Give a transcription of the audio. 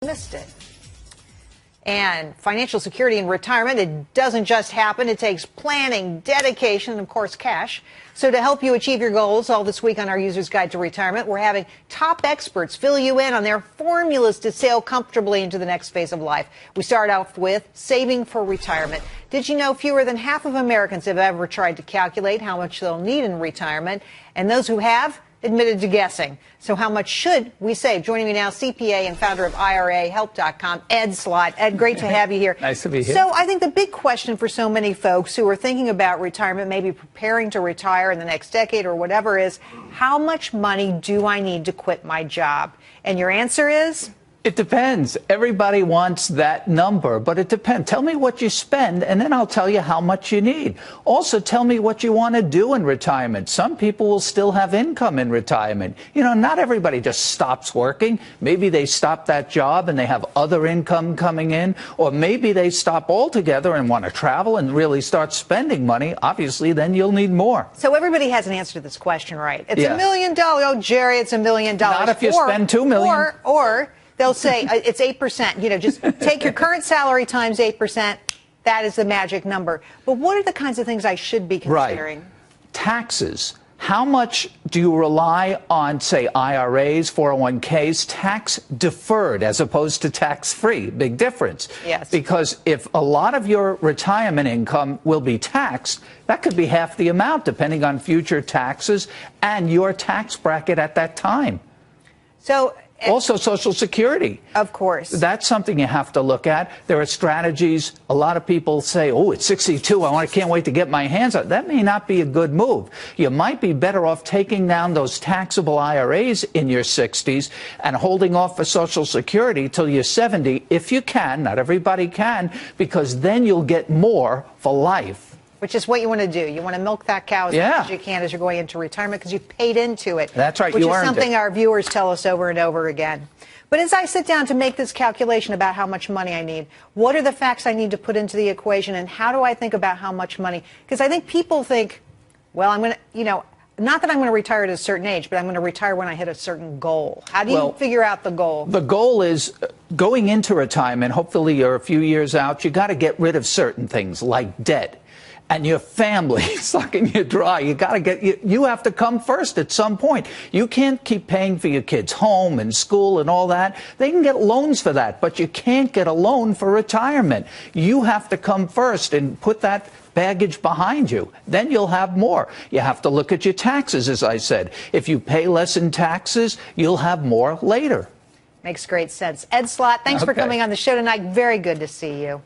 Missed it. And financial security in retirement, it doesn't just happen. It takes planning, dedication, and, of course, cash. So to help you achieve your goals all this week on our User's Guide to Retirement, we're having top experts fill you in on their formulas to sail comfortably into the next phase of life. We start off with saving for retirement. Did you know fewer than half of Americans have ever tried to calculate how much they'll need in retirement? And those who have admitted to guessing. So how much should we save? Joining me now, CPA and founder of IRAhelp.com, Ed Slott. Ed, great to have you here. Nice to be here. So I think the big question for so many folks who are thinking about retirement, maybe preparing to retire in the next decade or whatever, is how much money do I need to quit my job? And your answer is? It depends. Everybody wants that number, but it depends. Tell me what you spend, and then I'll tell you how much you need. Also, tell me what you want to do in retirement. Some people will still have income in retirement. You know, not everybody just stops working. Maybe they stop that job and they have other income coming in, or maybe they stop altogether and want to travel and really start spending money. Obviously, then you'll need more. So everybody has an answer to this question, right? It's $1 million. Oh, Jerry, it's $1 million. Not if you spend $2 million. Or they'll say it's 8%. You know, just take your current salary times 8%. That is the magic number. But what are the kinds of things I should be considering? Right. Taxes. How much do you rely on, say, IRAs, 401ks, tax deferred as opposed to tax free? Big difference. Yes. Because if a lot of your retirement income will be taxed, that could be half the amount depending on future taxes and your tax bracket at that time. So also, Social Security. Of course. That's something you have to look at. There are strategies. A lot of people say, oh, it's 62. I can't wait to get my hands on it. That may not be a good move. You might be better off taking down those taxable IRAs in your 60s and holding off for Social Security till you're 70, if you can. Not everybody can, because then you'll get more for life. Which is what you want to do. You want to milk that cow as much as you can as you're going into retirement because you've paid into it. That's right. Which is something our viewers tell us over and over again. But as I sit down to make this calculation about how much money I need, what are the facts I need to put into the equation, and how do I think about how much money? Because I think people think, well, I'm going to, you know, not that I'm going to retire at a certain age, but I'm going to retire when I hit a certain goal. How do you figure out the goal? The goal is going into retirement, hopefully you're a few years out, you got to get rid of certain things like debt. And your family sucking you dry. You got to you have to come first at some point. You can't keep paying for your kids' home and school and all that. They can get loans for that, but you can't get a loan for retirement. You have to come first and put that baggage behind you. Then you'll have more. You have to look at your taxes, as I said. If you pay less in taxes, you'll have more later. Makes great sense. Ed Slott, thanks for coming on the show tonight. Very good to see you.